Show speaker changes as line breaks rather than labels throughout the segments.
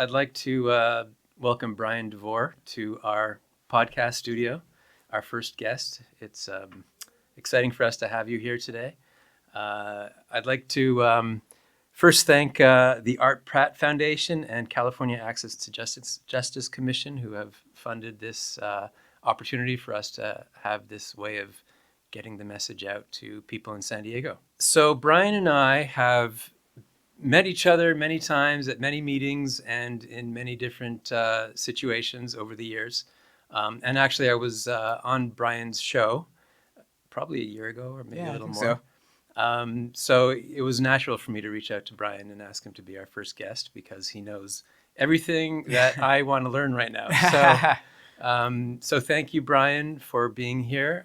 I'd like to welcome Bryan Devore to our podcast studio, our first guest. It's exciting for us to have you here today. I'd like to first thank the Art Pratt Foundation and California Access to Justice Commission, who have funded this opportunity for us to have this way of getting the message out to people in San Diego. So Bryan and I have met each other many times at many meetings and in many different situations over the years. And actually, I was on Bryan's show probably a year ago or maybe a little more. So it was natural for me to reach out to Bryan and ask him to be our first guest because he knows everything that I want to learn right now. So thank you, Bryan, for being here.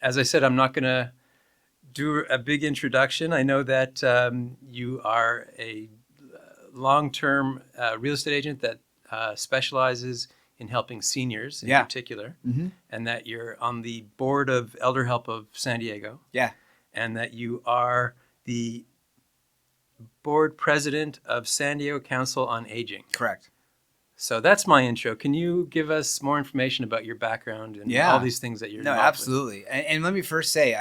As I said, I'm not going to do a big introduction. I know that you are a long-term real estate agent that specializes in helping seniors in particular, and that you're on the board of ElderHelp of San Diego. And that you are the board president of San Diego Council on Aging.
Correct.
So that's my intro. Can you give us more information about your background and all these things that you're involved with?
Absolutely. And let me first say,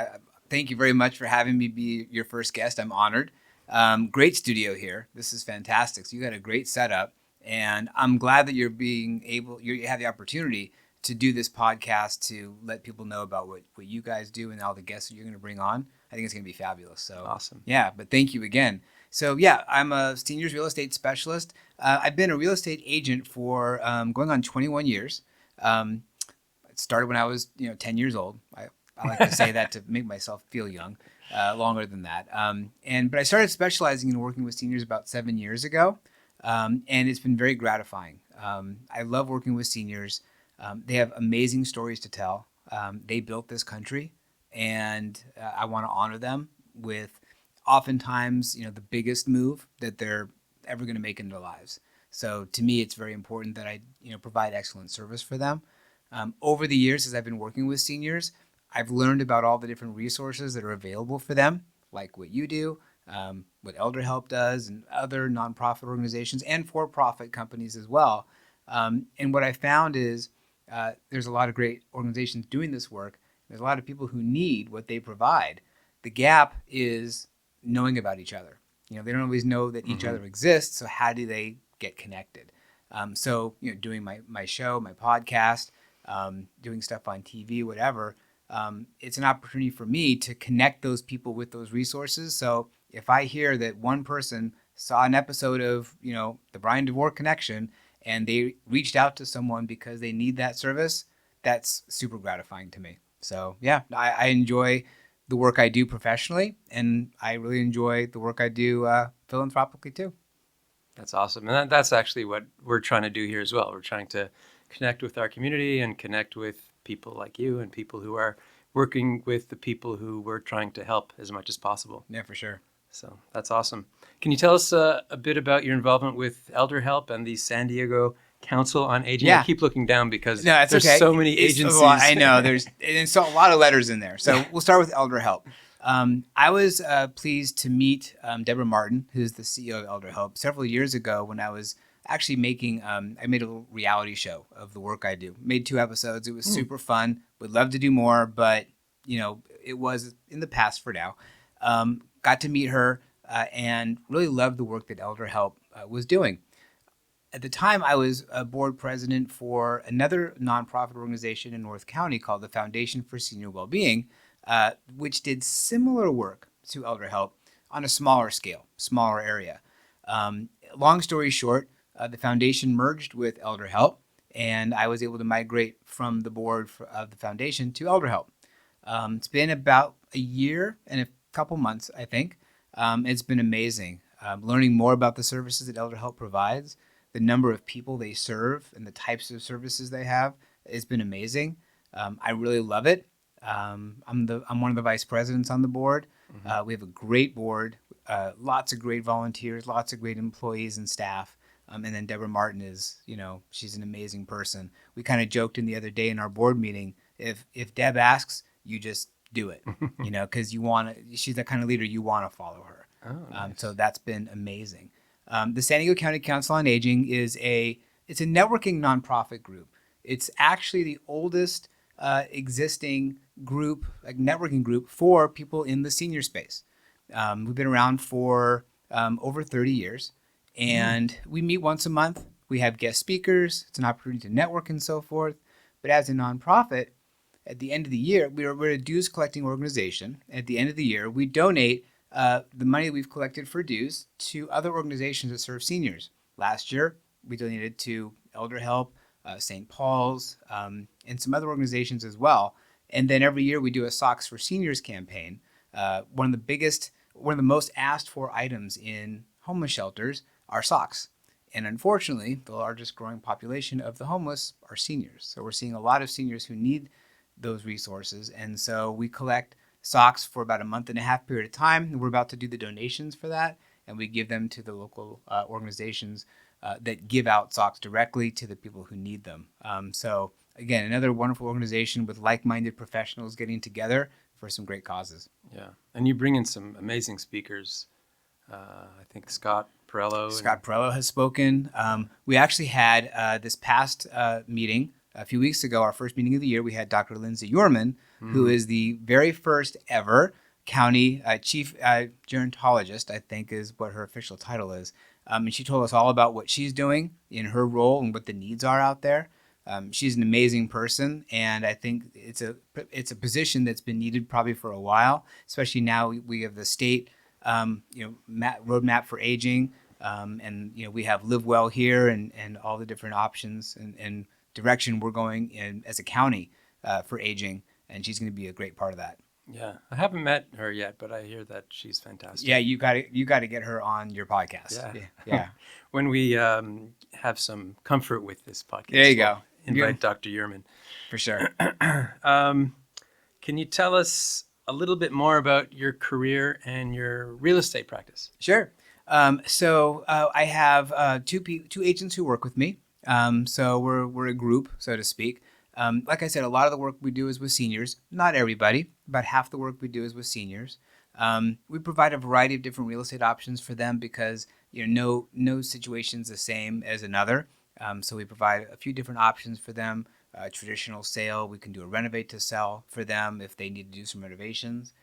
thank you very much for having me be your first guest. I'm honored. Great studio here. This is fantastic. So you got a great setup, and I'm glad that you have the opportunity to do this podcast to let people know about what you guys do and all the guests that you're going to bring on. I think it's going to be fabulous. So
awesome.
Yeah, but thank you again. So I'm a seniors real estate specialist. I've been a real estate agent for going on 21 years. It started when I was 10 years old. I like to say that to make myself feel young, longer than that. But I started specializing in working with seniors about 7 years ago, and it's been very gratifying. I love working with seniors. They have amazing stories to tell. They built this country, and I want to honor them with oftentimes, the biggest move that they're ever going to make in their lives. So to me, it's very important that I, provide excellent service for them. Over the years, as I've been working with seniors, I've learned about all the different resources that are available for them, like what you do, what ElderHelp does, and other nonprofit organizations and for-profit companies as well. And what I found is there's a lot of great organizations doing this work. There's a lot of people who need what they provide. The gap is knowing about each other. They don't always know that each other exists, so how do they get connected? Doing my show, my podcast, doing stuff on TV, whatever, it's an opportunity for me to connect those people with those resources. So if I hear that one person saw an episode of, the Bryan Devore Connection, and they reached out to someone because they need that service, that's super gratifying to me. So I enjoy the work I do professionally, and I really enjoy the work I do philanthropically too.
That's awesome. And that's actually what we're trying to do here as well. We're trying to connect with our community and connect with people like you and people who are working with the people who we're trying to help as much as possible.
Yeah, for sure.
So that's awesome. Can you tell us a bit about your involvement with ElderHelp and the San Diego Council on Aging? I keep looking down because there's so many agencies.
Well, I know there's a lot of letters in there. So we'll start with ElderHelp. I was pleased to meet Deborah Martin, who's the CEO of ElderHelp, several years ago when I was actually I made a little reality show of the work I do. Made 2 episodes. It was super fun. Would love to do more, but it was in the past for now. Got to meet her and really loved the work that ElderHelp was doing. At the time, I was a board president for another nonprofit organization in North County called the Foundation for Senior Wellbeing, which did similar work to ElderHelp on a smaller scale, smaller area. Long story short, the foundation merged with ElderHelp, and I was able to migrate from the board of the foundation to ElderHelp. It's been about a year and a couple months, I think. It's been amazing. Learning more about the services that ElderHelp provides, the number of people they serve, and the types of services they have, has been amazing. I really love it. I'm one of the vice presidents on the board. We have a great board, lots of great volunteers, lots of great employees and staff. And then Deborah Martin is, she's an amazing person. We kind of joked in the other day in our board meeting, if Deb asks, you just do it, because she's the kind of leader you want to follow her.
Oh, nice.
So that's been amazing. The San Diego County Council on Aging it's a networking nonprofit group. It's actually the oldest existing group, like networking group for people in the senior space. We've been around for over 30 years, and we meet once a month. We have guest speakers. It's an opportunity to network and so forth. But as a nonprofit, at the end of the year, we're a dues collecting organization. At the end of the year, we donate the money we've collected for dues to other organizations that serve seniors. Last year, we donated to ElderHelp, St. Paul's, and some other organizations as well. And then every year we do a Socks for Seniors campaign. One of the most asked for items in homeless shelters are socks. And unfortunately, the largest growing population of the homeless are seniors. So we're seeing a lot of seniors who need those resources. And so we collect socks for about a month and a half period of time. We're about to do the donations for that. And we give them to the local organizations that give out socks directly to the people who need them. So again, another wonderful organization with like-minded professionals getting together for some great causes.
Yeah. And you bring in some amazing speakers. I think Scott
Perello has spoken. We actually had this past meeting a few weeks ago, our first meeting of the year, we had Dr. Lindsay Yorman, who is the very first ever county chief gerontologist, I think is what her official title is. And she told us all about what she's doing in her role and what the needs are out there. She's an amazing person, and I think it's a position that's been needed probably for a while, especially now we have the state roadmap for aging, and we have Live Well here and all the different options and direction we're going in as a county for aging, and she's going to be a great part of that.
Yeah, I haven't met her yet, but I hear that she's fantastic.
Yeah, you got to get her on your podcast. Yeah.
When we have some comfort with this podcast,
there you go.
Invite Dr. Yerman.
For sure.
Can you tell us a little bit more about your career and your real estate practice?
Sure. So I have two agents who work with me. So we're a group, so to speak. Like I said, a lot of the work we do is with seniors. Not everybody. About half the work we do is with seniors. We provide a variety of different real estate options for them because no situation's the same as another. So we provide a few different options for them. Traditional sale, we can do a renovate to sell for them if they need to do some renovations.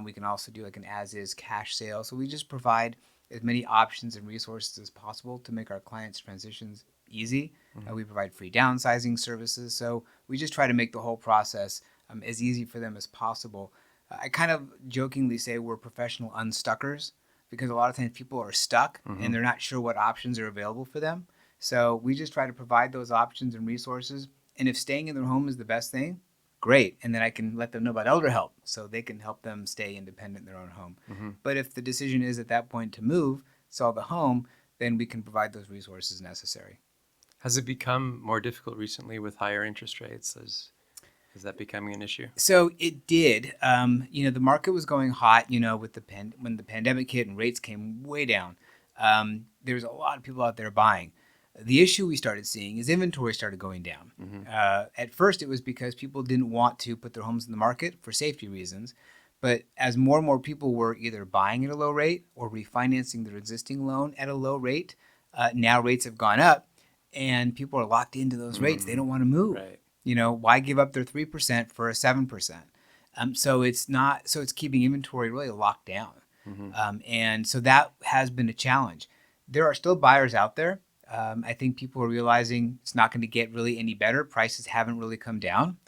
We can also do like an as-is cash sale. So we just provide as many options and resources as possible to make our clients' transitions easy. We provide free downsizing services. So we just try to make the whole process as easy for them as possible. I kind of jokingly say we're professional unstuckers because a lot of times people are stuck and they're not sure what options are available for them. So we just try to provide those options and resources. And if staying in their home is the best thing, great. And then I can let them know about ElderHelp so they can help them stay independent in their own home. But if the decision is at that point to move, sell the home, then we can provide those resources necessary.
Has it become more difficult recently with higher interest rates? Is that becoming an issue?
So it did. The market was going hot, with when the pandemic hit and rates came way down. There's a lot of people out there buying. The issue we started seeing is inventory started going down. At first, it was because people didn't want to put their homes in the market for safety reasons. But as more and more people were either buying at a low rate or refinancing their existing loan at a low rate, now rates have gone up and people are locked into those rates. They don't want to move.
Right.
Why give up their 3% for a 7%? So it's keeping inventory really locked down. And so that has been a challenge. There are still buyers out there. I think people are realizing it's not going to get really any better. Prices haven't really come down,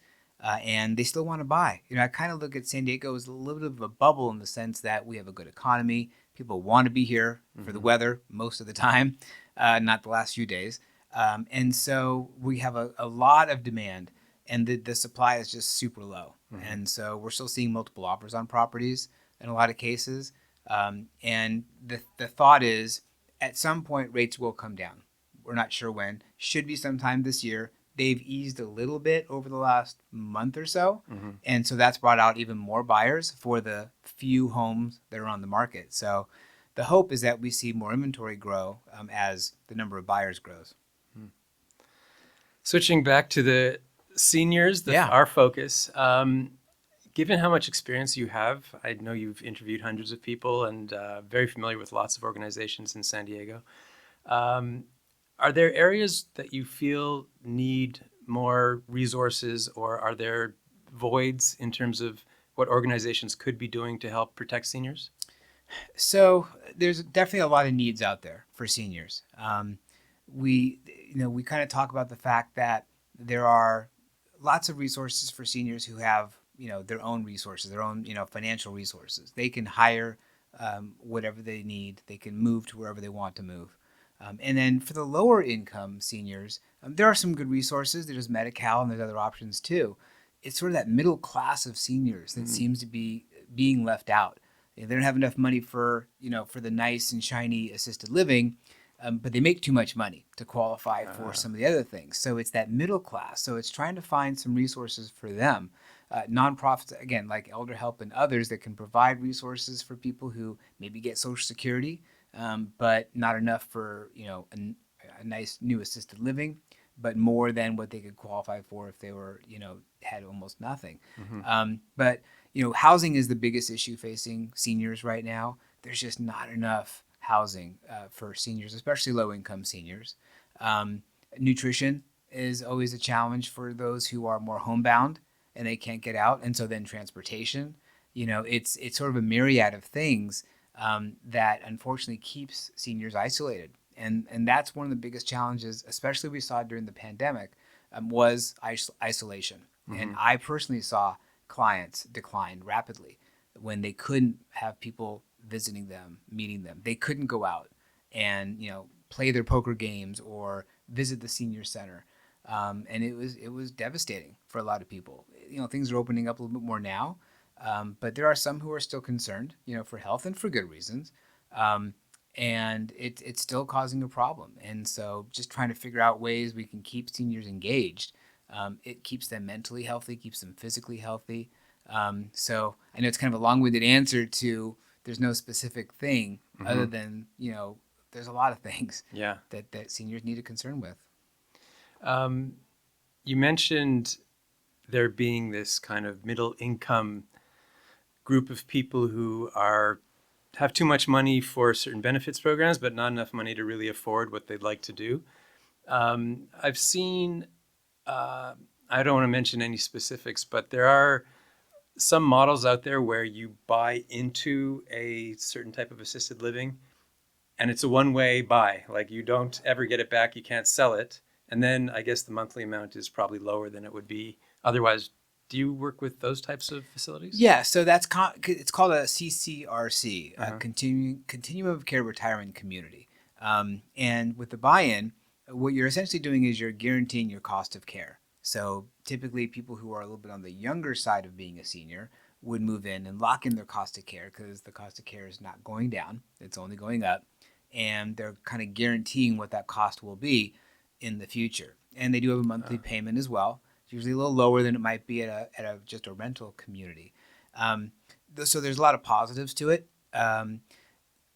and they still want to buy. I kind of look at San Diego as a little bit of a bubble in the sense that we have a good economy. People want to be here for the weather most of the time, not the last few days. And so we have a lot of demand, and the supply is just super low. And so we're still seeing multiple offers on properties in a lot of cases. And the thought is at some point rates will come down. We're not sure when. Should be sometime this year. They've eased a little bit over the last month or so. And so that's brought out even more buyers for the few homes that are on the market. So the hope is that we see more inventory grow as the number of buyers grows.
Switching back to the seniors, our focus, Given how much experience you have, I know you've interviewed hundreds of people and very familiar with lots of organizations in San Diego. Um, are there areas that you feel need more resources, or are there voids in terms of what organizations could be doing to help protect seniors?
So there's definitely a lot of needs out there for seniors. We, we kind of talk about the fact that there are lots of resources for seniors who have, their own resources, their own, financial resources. They can hire whatever they need. They can move to wherever they want to move. And then for the lower income seniors, there are some good resources. There's Medi-Cal and there's other options too. It's sort of that middle class of seniors that seems to be being left out. They don't have enough money for for the nice and shiny assisted living, but they make too much money to qualify for some of the other things. So it's that middle class. So it's trying to find some resources for them. Nonprofits, again, like ElderHelp and others, that can provide resources for people who maybe get Social Security, but not enough for a nice new assisted living, but more than what they could qualify for if they were had almost nothing. But housing is the biggest issue facing seniors right now. There's just not enough housing for seniors, especially low-income seniors. Nutrition is always a challenge for those who are more homebound and they can't get out, and so then transportation. It's sort of a myriad of things that unfortunately keeps seniors isolated, and that's one of the biggest challenges, especially we saw during the pandemic, was isolation. And I personally saw clients decline rapidly when they couldn't have people visiting them, meeting them. They couldn't go out and play their poker games or visit the senior center, and it was devastating for a lot of people. Things are opening up a little bit more now, but there are some who are still concerned, for health and for good reasons, and it's still causing a problem. And so, just trying to figure out ways we can keep seniors engaged. It keeps them mentally healthy, keeps them physically healthy. So I know it's kind of a long-winded answer to there's no specific thing other than, there's a lot of things that seniors need a concern with.
You mentioned there being this kind of middle income group of people who have too much money for certain benefits programs, but not enough money to really afford what they'd like to do. I've seen, I don't want to mention any specifics, but there are some models out there where you buy into a certain type of assisted living and it's a one-way buy. Like you don't ever get it back, you can't sell it. And then I guess the monthly amount is probably lower than it would be otherwise. Do you work with those types of facilities?
Yeah, so it's called a CCRC, Continuum of Care Retirement Community. And with the buy-in, what you're essentially doing is you're guaranteeing your cost of care. So typically people who are a little bit on the younger side of being a senior would move in and lock in their cost of care because the cost of care is not going down, it's only going up. And they're kind of guaranteeing what that cost will be in the future. And they do have a monthly payment as well. It's usually a little lower than it might be at just a rental community. So there's a lot of positives to it.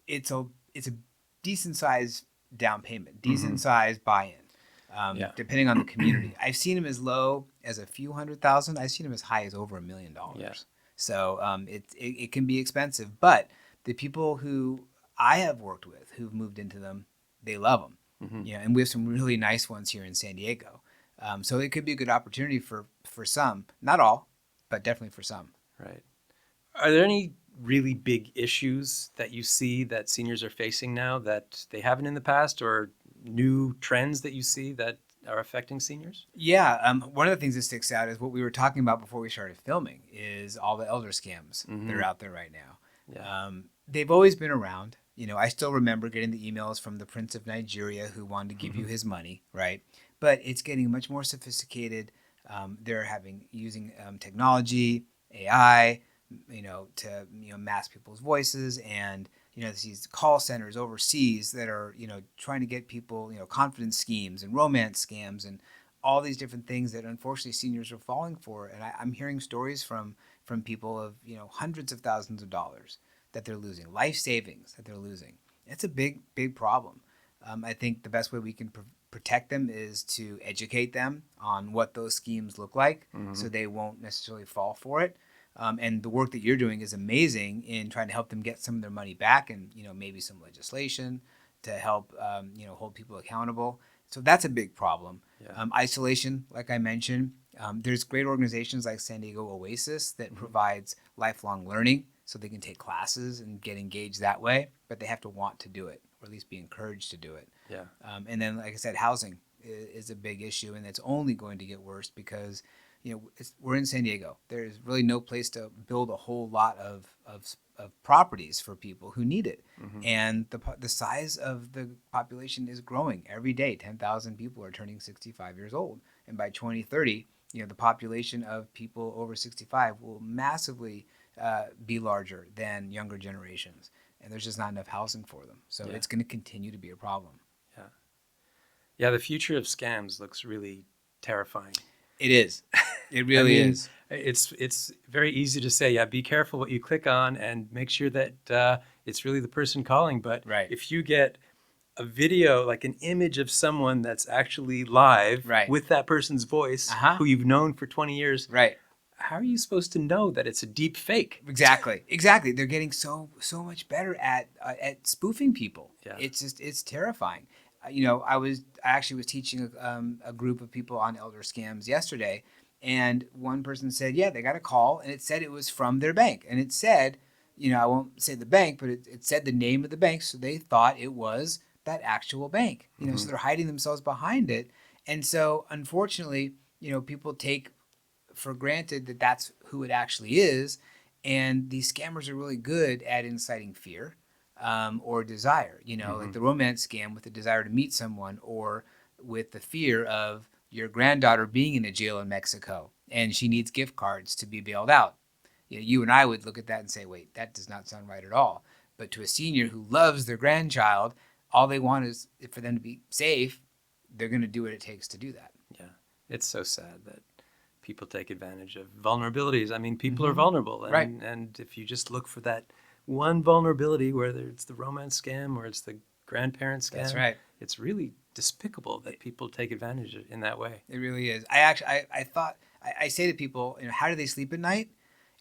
It's a decent sized down payment, decent sized buy-in, depending on the community. I've seen them as low as a few $100,000. I've seen them as high as over $1 million. Yeah. So it can be expensive, but the people who I have worked with who've moved into them, they love them. And we have some really nice ones here in San Diego. So it could be a good opportunity for some, not all, but definitely for some.
Right. Are there any really big issues that you see that seniors are facing now that they haven't in the past, or new trends that you see that are affecting seniors?
Yeah. One of the things that sticks out is what we were talking about before we started filming is all the elder scams that are out there right now. Yeah. They've always been around. I still remember getting the emails from the Prince of Nigeria who wanted to give you his money, right? But it's getting much more sophisticated. They're using technology, AI, to mask people's voices, and there's these call centers overseas that are trying to get people confidence schemes and romance scams and all these different things that unfortunately seniors are falling for. And I'm hearing stories from people of hundreds of thousands of dollars that they're losing, life savings that they're losing. It's a big problem. I think the best way we can protect them is to educate them on what those schemes look like, so they won't necessarily fall for it. And the work that you're doing is amazing in trying to help them get some of their money back, and maybe some legislation to help hold people accountable. So that's a big problem.
Yeah.
Isolation, like I mentioned, there's great organizations like San Diego Oasis that provides lifelong learning, so they can take classes and get engaged that way, but they have to want to do it, or at least be encouraged to do it.
Yeah.
And then, like I said, housing is a big issue, and it's only going to get worse because we're in San Diego. There's really no place to build a whole lot of properties for people who need it. And the size of the population is growing every day. 10,000 people are turning 65 years old. And by 2030, the population of people over 65 will massively be larger than younger generations. And there's just not enough housing for them. So it's going to continue to be a problem.
Yeah. Yeah, the future of scams looks really terrifying.
It is. It really is.
It's very easy to say, yeah, be careful what you click on and make sure that it's really the person calling. But if you get a video, like an image of someone that's actually live with that person's voice, who you've known for 20 years, how are you supposed to know that it's a deep fake?
Exactly. They're getting so much better at spoofing people. Yeah. It's terrifying. I actually was teaching a group of people on elder scams yesterday, and one person said, yeah, they got a call, and it said it was from their bank, and it said, I won't say the bank, but it said the name of the bank, so they thought it was that actual bank. So they're hiding themselves behind it, and so unfortunately, people take for granted that that's who it actually is, and these scammers are really good at inciting fear. Or desire, like the romance scam with the desire to meet someone, or with the fear of your granddaughter being in a jail in Mexico and she needs gift cards to be bailed out. You and I would look at that and say, wait, that does not sound right at all. But to a senior who loves their grandchild, all they want is for them to be safe. They're going to do what it takes to do that.
Yeah, it's so sad that people take advantage of vulnerabilities. I mean, people are vulnerable. And if you just look for that one vulnerability, whether it's the romance scam or it's the grandparent scam,
that's right.
It's really despicable that people take advantage of it in that way.
It really is. I say to people, how do they sleep at night?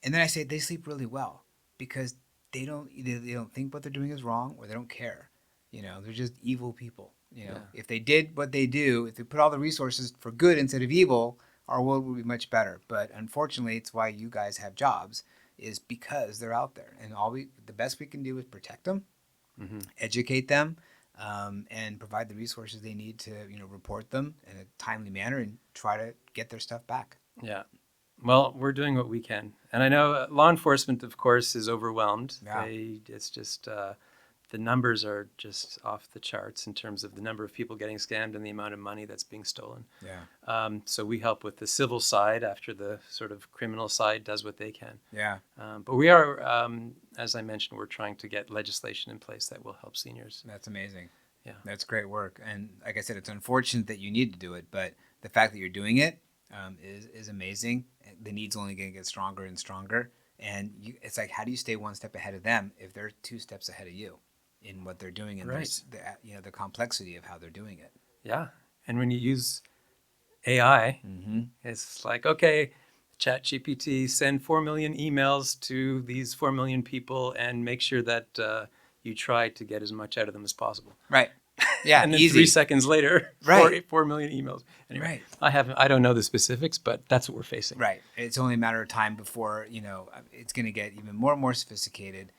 And then I say they sleep really well because they don't think what they're doing is wrong, or they don't care. They're just evil people. If they did what they do, if they put all the resources for good instead of evil, our world would be much better. But unfortunately, it's why you guys have jobs, is because they're out there, and the best we can do is protect them, educate them, and provide the resources they need to report them in a timely manner and try to get their stuff back.
Yeah, well, we're doing what we can, and I know law enforcement, of course, is overwhelmed.
Yeah.
It's just the numbers are just off the charts in terms of the number of people getting scammed and the amount of money that's being stolen.
Yeah.
So we help with the civil side after the sort of criminal side does what they can.
Yeah.
But we are, as I mentioned, we're trying to get legislation in place that will help seniors.
That's amazing.
Yeah.
That's great work. And like I said, it's unfortunate that you need to do it, but the fact that you're doing it is amazing. The need's only going to get stronger and stronger. And it's like, how do you stay one step ahead of them if they're 2 steps ahead of you in what they're doing, and the complexity of how they're doing it?
Yeah. And when you use AI, it's like, okay, ChatGPT, send 4 million emails to these 4 million people and make sure that you try to get as much out of them as possible.
Right. Yeah.
And then
easy.
3 seconds later, 4 million emails. Anyway, I don't know the specifics, but that's what we're facing.
Right. It's only a matter of time before, it's going to get even more and more sophisticated.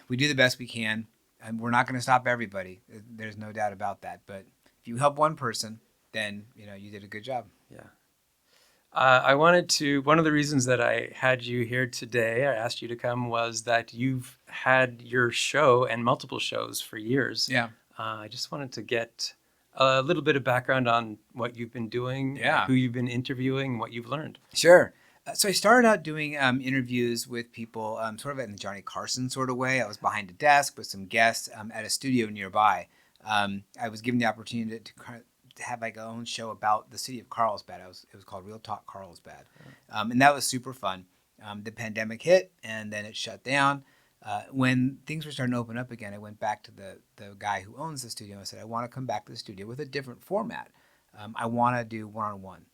We do the best we can, and we're not going to stop everybody. There's no doubt about that. But if you help one person, then, you did a good job.
Yeah. One of the reasons that I had you here today, I asked you to come, was that you've had your show and multiple shows for years.
Yeah.
I just wanted to get a little bit of background on what you've been doing, who you've been interviewing, what you've learned.
Sure. So I started out doing interviews with people sort of in the Johnny Carson sort of way. I was behind a desk with some guests at a studio nearby. I was given the opportunity to have like a own show about the city of Carlsbad. It was called Real Talk Carlsbad. And that was super fun. The pandemic hit, and then it shut down. When things were starting to open up again, I went back to the guy who owns the studio and said, I want to come back to the studio with a different format. I want to do one-on-one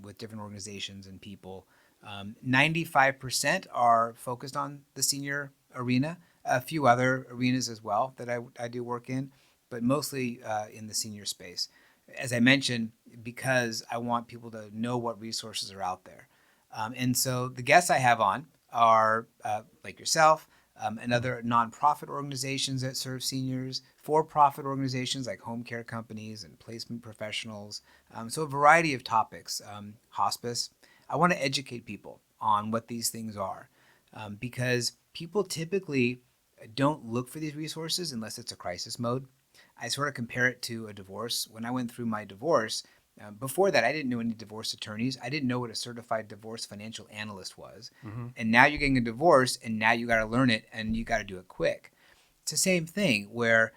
with different organizations and people 95% are focused on the senior arena, a few other arenas as well that I do work in, but mostly in the senior space. As I mentioned, because I want people to know what resources are out there. And so the guests I have on are like yourself, and other nonprofit organizations that serve seniors, for-profit organizations like home care companies and placement professionals. So a variety of topics, hospice. I want to educate people on what these things are because people typically don't look for these resources unless it's a crisis mode. I sort of compare it to a divorce. When I went through my divorce, before that, I didn't know any divorce attorneys. I didn't know what a certified divorce financial analyst was.
Mm-hmm.
And now you're getting a divorce, and now you got to learn it, and you got to do it quick. It's the same thing where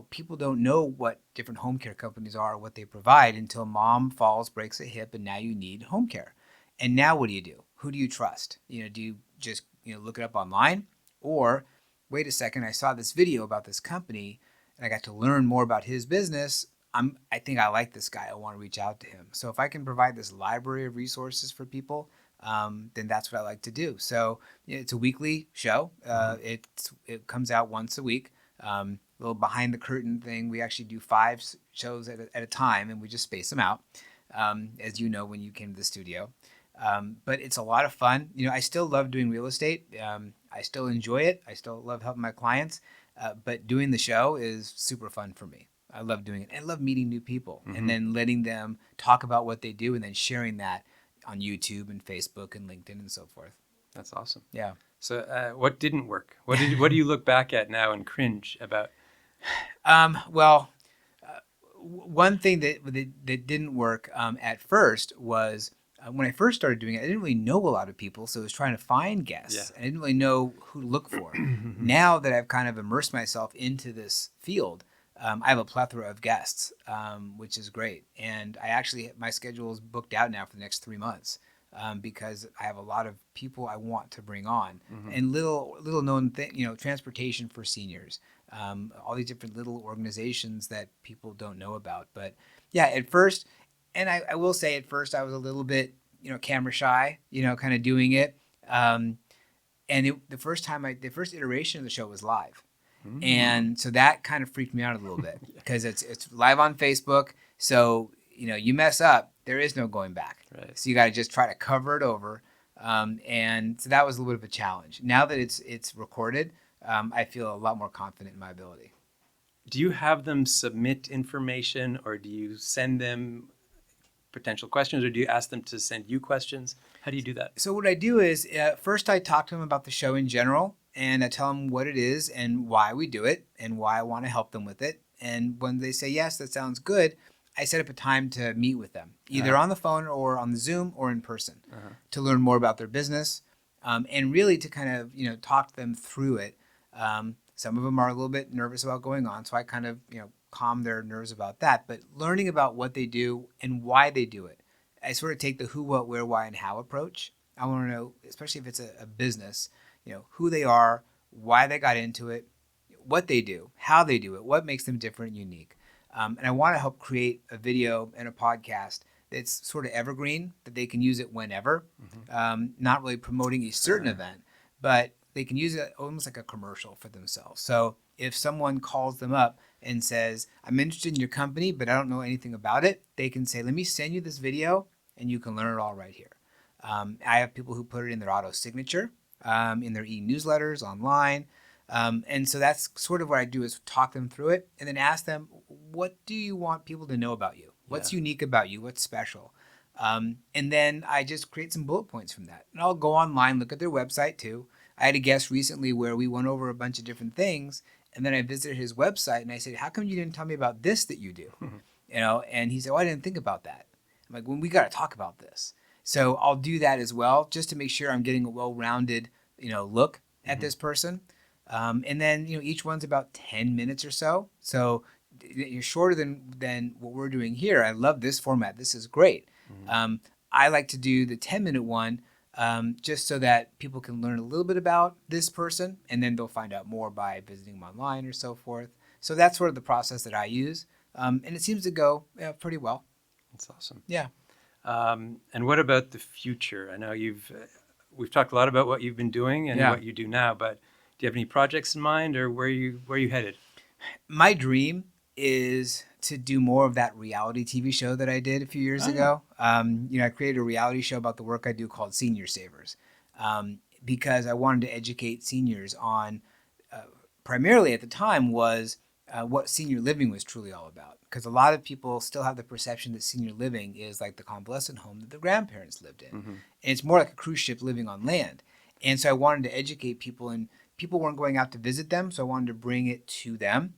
people don't know what different home care companies are, what they provide until mom falls, breaks a hip, and now you need home care. And now what do? Who do you trust? Do you just look it up online, or wait a second, I saw this video about this company, and I got to learn more about his business. I think I like this guy. I want to reach out to him. So if I can provide this library of resources for people, then that's what I like to do. So it's a weekly show. It comes out once a week. A little behind the curtain thing. We actually do 5 shows at a time, and we just space them out, as you know when you came to the studio. But it's a lot of fun. I still love doing real estate. I still enjoy it. I still love helping my clients. But doing the show is super fun for me. I love doing it. I love meeting new people and then letting them talk about what they do and then sharing that on YouTube and Facebook and LinkedIn and so forth.
That's awesome.
Yeah.
So what didn't work? What do you look back at now and cringe about?
One thing that didn't work at first was when I first started doing it, I didn't really know a lot of people, so I was trying to find guests.
Yeah.
I didn't really know who to look for. Now that I've kind of immersed myself into this field, I have a plethora of guests, which is great. And my schedule is booked out now for the next 3 months because I have a lot of people I want to bring on. And little known thing, transportation for seniors, all these different little organizations that people don't know about. But yeah, at first, and I will say at first I was a little bit, camera shy, kind of doing it. And the first iteration of the show was live. And so that kind of freaked me out a little bit because it's live on Facebook. So, you mess up, there is no going back.
Right.
So you got to just try to cover it over. And so that was a little bit of a challenge. Now that it's recorded, I feel a lot more confident in my ability.
Do you have them submit information, or do you send them potential questions, or do you ask them to send you questions? How do you do that?
So what I do is first I talk to them about the show in general, and I tell them what it is and why we do it and why I want to help them with it. And when they say, yes, that sounds good, I set up a time to meet with them, either on the phone or on the Zoom or in person to learn more about their business and really to kind of, talk them through it. Some of them are a little bit nervous about going on, so I kind of, calm their nerves about that. But learning about what they do and why they do it. I sort of take the who, what, where, why, and how approach. I want to know, especially if it's a business, who they are, why they got into it, what they do, how they do it, what makes them different and unique. And I want to help create a video and a podcast that's sort of evergreen, that they can use it whenever, not really promoting a certain event, but they can use it almost like a commercial for themselves. So if someone calls them up and says, I'm interested in your company, but I don't know anything about it, they can say, let me send you this video and you can learn it all right here. I have people who put it in their auto signature, in their e-newsletters online. And so that's sort of what I do is talk them through it and then ask them, what do you want people to know about you? What's unique about you? What's special? And then I just create some bullet points from that. And I'll go online, look at their website too. I had a guest recently where we went over a bunch of different things. And then I visited his website and I said, how come you didn't tell me about this that you do? And he said, I didn't think about that. I'm like, well, we got to talk about this. So I'll do that as well, just to make sure I'm getting a well-rounded, look at this person. And then, each one's about 10 minutes or so. So you're shorter than what we're doing here. I love this format. This is great. I like to do the 10-minute one just so that people can learn a little bit about this person, and then they'll find out more by visiting them online or so forth. So that's sort of the process that I use. And it seems to go pretty well.
That's awesome.
Yeah.
And what about the future? I know we've talked a lot about what you've been doing and
Yeah.
what you do now, but do you have any projects in mind, or where are you headed?
My dream is to do more of that reality TV show that I did a few years
Oh.
ago. I created a reality show about the work I do called Senior Savers, because I wanted to educate seniors on, primarily at the time, was what senior living was truly all about. Because a lot of people still have the perception that senior living is like the convalescent home that the grandparents lived in.
Mm-hmm.
And it's more like a cruise ship living on land. And so I wanted to educate people, and people weren't going out to visit them, so I wanted to bring it to them.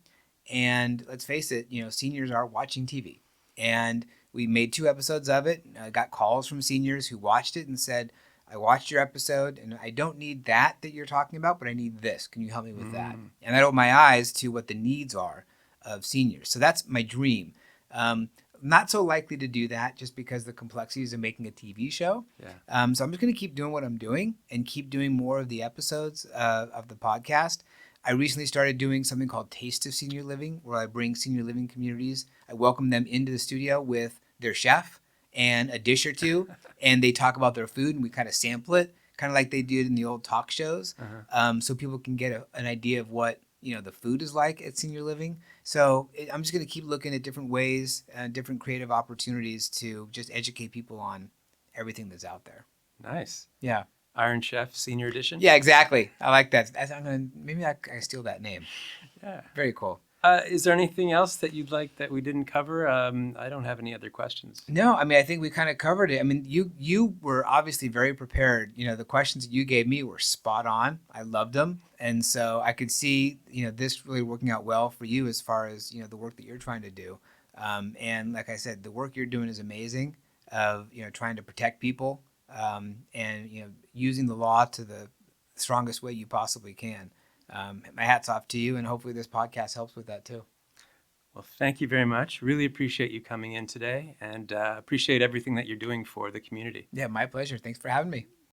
And let's face it, seniors are watching TV. And we made 2 episodes of it. I got calls from seniors who watched it and said, I watched your episode and I don't need that you're talking about, but I need this. Can you help me with that? And that opened my eyes to what the needs are of seniors. So that's my dream. Not so likely to do that just because the complexities of making a TV show.
Yeah.
So I'm just going to keep doing what I'm doing and keep doing more of the episodes of the podcast. I recently started doing something called Taste of Senior Living, where I bring senior living communities. I welcome them into the studio with their chef and a dish or two, and they talk about their food, and we kind of sample it, kind of like they did in the old talk shows, so people can get an idea of what the food is like at senior living. So I'm just going to keep looking at different ways and different creative opportunities to just educate people on everything that's out there.
Nice.
Yeah.
Iron Chef Senior Edition.
Yeah, exactly. I like that. Maybe I steal that name.
Yeah.
Very cool.
Is there anything else that you'd like that we didn't cover? I don't have any other questions.
No, I mean, I think we kind of covered it. I mean, you were obviously very prepared. The questions that you gave me were spot on. I loved them. And so I could see, this really working out well for you as far as, the work that you're trying to do. And like I said, the work you're doing is amazing of, trying to protect people, and, using the law to the strongest way you possibly can. My hat's off to you, and hopefully this podcast helps with that too.
Well, thank you very much. Really appreciate you coming in today, and appreciate everything that you're doing for the community.
Yeah, my pleasure. Thanks for having me.